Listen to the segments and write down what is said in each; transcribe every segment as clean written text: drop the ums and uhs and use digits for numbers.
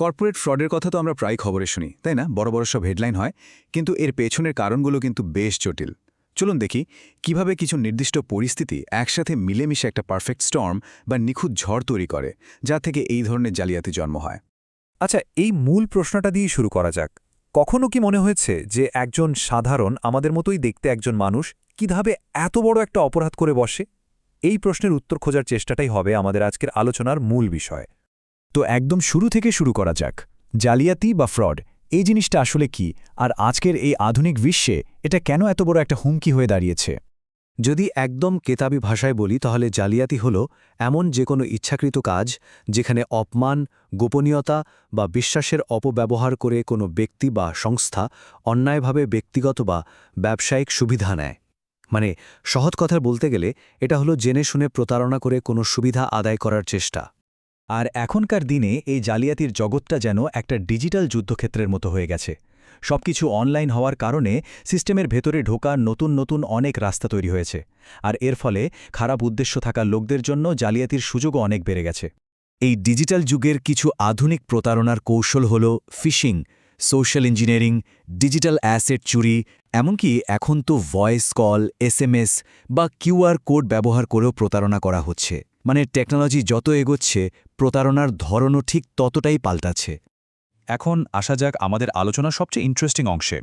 Corporate ফ্রডের কথা তো আমরা প্রায় খবরে শুনি, তাই না? বড় বড় সব হেডলাইন হয়, কিন্তু এর পেছনের কারণগুলো কিন্তু বেশ জটিল। চলুন দেখি কিভাবে কিছু নির্দিষ্ট পরিস্থিতি একসাথে মিলেমিশে একটা পারফেক্ট স্টর্ম বা নিখুঁত ঝড় তৈরি করে, যা থেকে এই ধরনের জালিয়াতি জন্ম হয়। আচ্ছা, এই মূল প্রশ্নটা দিয়ে শুরু করা যাক। কখনো কি মনে হয়েছে যে একজন সাধারণ আমাদের মতোই দেখতে একজন মানুষ কিভাবে এত বড় একটা অপরাধ করে বসে? এই প্রশ্নের উত্তর খোঁজার চেষ্টাটাই হবে আমাদের আজকের আলোচনার মূল বিষয়। তো একদম শুরু থেকে শুরু করা যাক। জালিয়াতি বা ফ্রড এই জিনিসটা আসলে কি, আর আজকের এই আধুনিক বিশ্বে এটা কেন এত বড় একটা হুমকি হয়ে দাঁড়িয়েছে? যদি একদম কেতাবি ভাষায় বলি তাহলে জালিয়াতি হল এমন যে কোনো ইচ্ছাকৃত কাজ যেখানে অপমান, গোপনীয়তা বা বিশ্বাসের অপব্যবহার করে কোনো ব্যক্তি বা সংস্থা অন্যায়ভাবে ব্যক্তিগত বা ব্যবসায়িক সুবিধা নেয়। মানে সহজ কথায় বলতে গেলে এটা হলো জেনে শুনে প্রতারণা করে কোনো সুবিধা আদায় করার চেষ্টা। আর এখনকার দিনে এই জালিয়াতির জগৎটা যেন একটা ডিজিটাল যুদ্ধক্ষেত্রের মতো হয়ে গেছে। সবকিছু অনলাইন হওয়ার কারণে সিস্টেমের ভেতরে ঢোকার নতুন নতুন অনেক রাস্তা তৈরি হয়েছে, আর এর ফলে খারাপ উদ্দেশ্য থাকা লোকদের জন্য জালিয়াতির সুযোগও অনেক বেড়ে গেছে। এই ডিজিটাল যুগের কিছু আধুনিক প্রতারণার কৌশল হল phishing, social engineering, digital asset চুরি, এমনকি এখন তো ভয়েস কল, এসএমএস বা কিউআর কোড ব্যবহার করেও প্রতারণা করা হচ্ছে। মানে টেকনোলজি যত এগোচ্ছে প্রতারণার ধরনও ঠিক ততটাই পাল্টাচ্ছে। এখন আসা যাক আমাদের আলোচনার সবচেয়ে ইন্টারেস্টিং অংশে।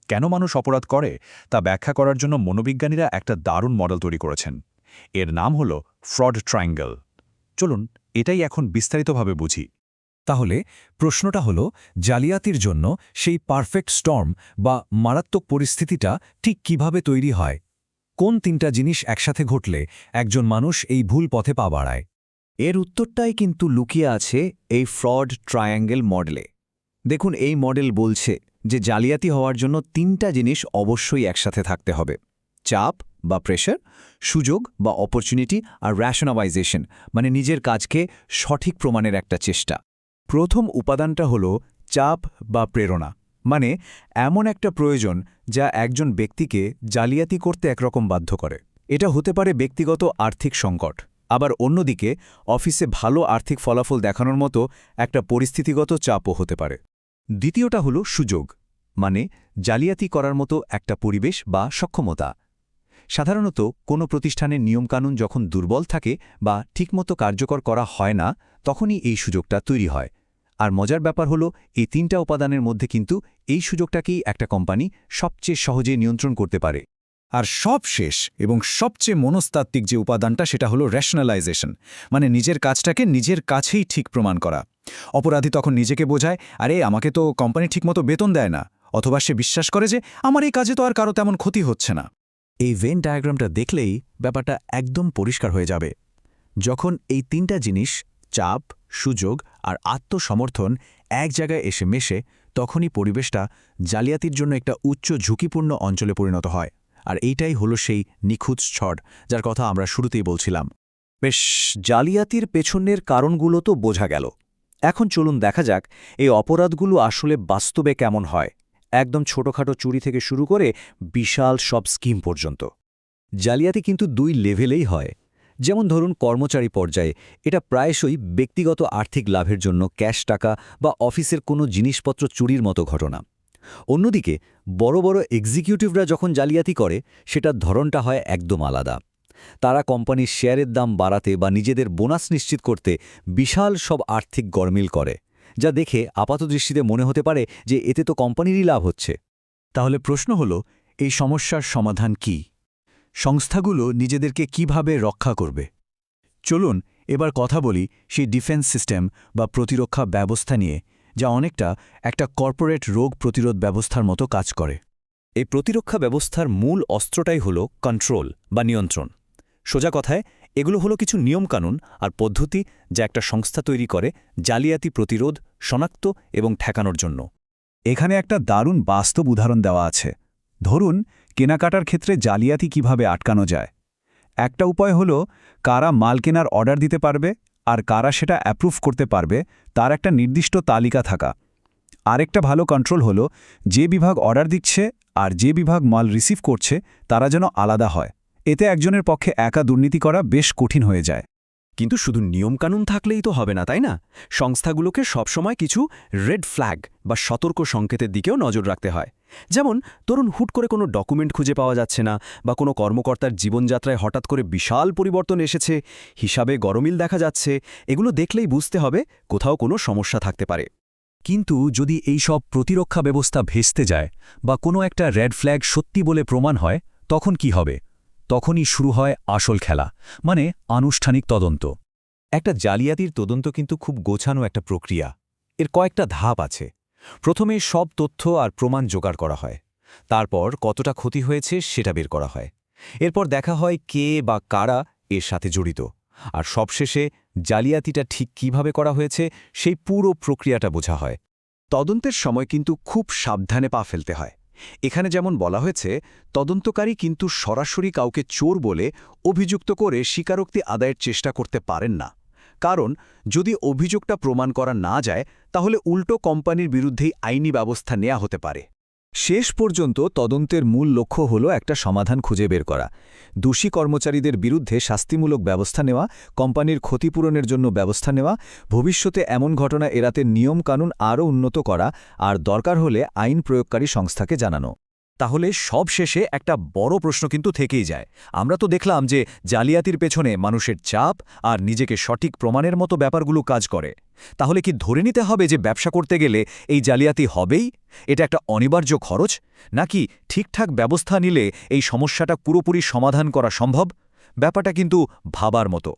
কেন মানুষ অপরাধ করে তা ব্যাখ্যা করার জন্য মনোবিজ্ঞানীরা একটা দারুণ মডেল তৈরি করেছেন। এর নাম হল ফ্রড ট্রায়াঙ্গল। চলুন এটাই এখন বিস্তারিতভাবে বুঝি। তাহলে প্রশ্নটা হলো, জালিয়াতির জন্য সেই পারফেক্ট স্টর্ম বা মারাত্মক পরিস্থিতিটা ঠিক কিভাবে তৈরি হয়? কোন তিনটা জিনিস একসাথে ঘটলে একজন মানুষ এই ভুল পথে পা বাড়ায়? এর উত্তরটাই কিন্তু লুকিয়ে আছে এই ফ্রড ট্রায়াঙ্গেল মডেলে। দেখুন, এই মডেল বলছে যে জালিয়াতি হওয়ার জন্য তিনটা জিনিস অবশ্যই একসাথে থাকতে হবে: চাপ বা প্রেশার, সুযোগ বা অপরচুনিটি, আর র্যাশনালাইজেশন, মানে নিজের কাজকে সঠিক প্রমাণের একটা চেষ্টা। প্রথম উপাদানটা হলো চাপ বা প্রেরণা, মানে এমন একটা প্রয়োজন যা একজন ব্যক্তিকে জালিয়াতি করতে একরকম বাধ্য করে। এটা হতে পারে ব্যক্তিগত আর্থিক সংকট, আবার অন্যদিকে অফিসে ভালো আর্থিক ফলাফল দেখানোর মতো একটা পরিস্থিতিগত চাপও হতে পারে। দ্বিতীয়টা হলো সুযোগ, মানে জালিয়াতি করার মতো একটা পরিবেশ বা সক্ষমতা। সাধারণত কোনো প্রতিষ্ঠানের নিয়মকানুন যখন দুর্বল থাকে বা ঠিকমতো কার্যকর করা হয় না, তখনই এই সুযোগটা তৈরি হয়। আর মজার ব্যাপার হলো, এই তিনটা উপাদানের মধ্যে কিন্তু এই সুযোগটাকেই একটা কোম্পানি সবচেয়ে সহজে নিয়ন্ত্রণ করতে পারে। আর সবশেষ এবং সবচেয়ে মনস্তাত্ত্বিক যে উপাদানটা, সেটা হলো র্যাশনালাইজেশন, মানে নিজের কাজটাকে নিজের কাছেই ঠিক প্রমাণ করা। অপরাধী তখন নিজেকে বোঝায়, আরে আমাকে তো কোম্পানি ঠিকমতো বেতন দেয় না, অথবা সে বিশ্বাস করে যে আমার এই কাজে তো আর কারো তেমন ক্ষতি হচ্ছে না। এই ভেন ডায়াগ্রামটা দেখলেই ব্যাপারটা একদম পরিষ্কার হয়ে যাবে। যখন এই তিনটা জিনিস, চাপ, সুযোগ আর আত্মসমর্থন, এক জায়গায় এসে মেশে, তখনই পরিবেশটা জালিয়াতির জন্য একটা উচ্চ ঝুঁকিপূর্ণ অঞ্চলে পরিণত হয়। আর এইটাই হলো সেই নিখুঁত ছড় যার কথা আমরা শুরুতেই বলছিলাম। বেশ, জালিয়াতির পেছনের কারণগুলো তো বোঝা গেল। এখন চলুন দেখা যাক এই অপরাধগুলো আসলে বাস্তবে কেমন হয়, একদম ছোটখাটো চুরি থেকে শুরু করে বিশাল সব স্কিম পর্যন্ত। জালিয়াতি কিন্তু দুই লেভেলেই হয়। যেমন ধরুন, কর্মচারী পর্যায়ে এটা প্রায়শই ব্যক্তিগত আর্থিক লাভের জন্য ক্যাশ টাকা বা অফিসের কোনো জিনিসপত্র চুরির মতো ঘটনা। অন্যদিকে বড় বড় এক্সিকিউটিভরা যখন জালিয়াতি করে, সেটার ধরনটা হয় একদম আলাদা। তারা কোম্পানির শেয়ারের দাম বাড়াতে বা নিজেদের বোনাস নিশ্চিত করতে বিশাল সব আর্থিক গরমিল করে, যা দেখে আপাতদৃষ্টিতে মনে হতে পারে যে এতে তো কোম্পানিরই লাভ হচ্ছে। তাহলে প্রশ্ন হলো, এই সমস্যার সমাধান কি? সংস্থাগুলো নিজেদেরকে কিভাবে রক্ষা করবে? চলুন এবার কথা বলি সেই ডিফেন্স সিস্টেম বা প্রতিরক্ষা ব্যবস্থা নিয়ে, যা অনেকটা একটা কর্পোরেট রোগ প্রতিরোধ ব্যবস্থার মতো কাজ করে। এই প্রতিরক্ষা ব্যবস্থার মূল অস্ত্রটাই হল কন্ট্রোল বা নিয়ন্ত্রণ। সোজা কথায় এগুলো হলো কিছু নিয়মকানুন আর পদ্ধতি যা একটা সংস্থা তৈরি করে জালিয়াতি প্রতিরোধ, শনাক্ত এবং ঠেকানোর জন্য। এখানে একটা দারুণ বাস্তব উদাহরণ দেওয়া আছে। ধরুন, কেনাকাটার ক্ষেত্রে জালিয়াতি কিভাবে আটকানো যায়। একটা উপায় হলো, কারা মাল কেনার অর্ডার দিতে পারবে আর কারা সেটা অ্যাপ্রুভ করতে পারবে তার একটা নির্দিষ্ট তালিকা থাকা। আরেকটা ভালো কন্ট্রোল হলো, যে বিভাগ অর্ডার দিচ্ছে আর যে বিভাগ মাল রিসিভ করছে তারা যেন আলাদা হয়। এতে একজনের পক্ষে একা দুর্নীতি করা বেশ কঠিন হয়ে যায়। কিন্তু শুধু নিয়মকানুন থাকলেই তো হবে না, তাই না? সংস্থাগুলোকে সবসময় কিছু রেড ফ্ল্যাগ বা সতর্ক সংকেতের দিকেও নজর রাখতে হয়। যেমন ধরুন, হুট করে কোনো ডকুমেন্ট খুঁজে পাওয়া যাচ্ছে না, বা কোনো কর্মকর্তার জীবনযাত্রায় হঠাৎ করে বিশাল পরিবর্তন এসেছে, হিসাবে গরমিল দেখা যাচ্ছে। এগুলো দেখলেই বুঝতে হবে কোথাও কোনো সমস্যা থাকতে পারে। কিন্তু যদি এই সব প্রতিরক্ষা ব্যবস্থা ভেস্তে যায় বা কোনো একটা রেড ফ্ল্যাগ সত্যি বলে প্রমাণ হয়, তখন কি হবে? তখনই শুরু হয় আসল খেলা, মানে আনুষ্ঠানিক তদন্ত। একটা জালিয়াতির তদন্ত কিন্তু খুব গোছানো একটা প্রক্রিয়া। এর কয়েকটা ধাপ আছে। প্রথমে সব তথ্য আর প্রমাণ জোগাড় করা হয়। তারপর কতটা ক্ষতি হয়েছে সেটা বের করা হয়। এরপর দেখা হয় কে বা কারা এর সাথে জড়িত। আর সবশেষে জালিয়াতিটা ঠিক কিভাবে করা হয়েছে সেই পুরো প্রক্রিয়াটা বোঝা হয়। তদন্তের সময় কিন্তু খুব সাবধানে পা ফেলতে হয়। এখানে যেমন বলা হয়েছে, তদন্তকারী কিন্তু সরাসরি কাউকে চোর বলে অভিযুক্ত করে স্বীকারোক্তি আদায়ের চেষ্টা করতে পারেন না। কারণ যদি অভিযোগটা প্রমাণ করা না যায়, তাহলে উল্টো কোম্পানির বিরুদ্ধেই আইনি ব্যবস্থা নেওয়া হতে পারে। শেষ পর্যন্ত তদন্তের মূল লক্ষ্য হল একটা সমাধান খুঁজে বের করা, দোষী কর্মচারীদের বিরুদ্ধে শাস্তিমূলক ব্যবস্থা নেওয়া, কোম্পানির ক্ষতিপূরণের জন্য ব্যবস্থা নেওয়া, ভবিষ্যতে এমন ঘটনা এড়াতে নিয়মকানুন আরও উন্নত করা, আর দরকার হলে আইন প্রয়োগকারী সংস্থাকে জানানো। তাহলে সব শেষে একটা বড় প্রশ্ন কিন্তু থেকেই যায়। আমরা তো দেখলাম যে জালিয়াতির পেছনে মানুষের চাপ আর নিজেকে সঠিক প্রমাণের মতো ব্যাপারগুলো কাজ করে। তাহলে কি ধরে নিতে হবে যে ব্যবসা করতে গেলে এই জালিয়াতি হবেই? এটা একটা অনিবার্য খরচ, নাকি ঠিকঠাক ব্যবস্থা নিলে এই সমস্যাটা পুরোপুরি সমাধান করা সম্ভব? ব্যাপারটা কিন্তু ভাবার মতো।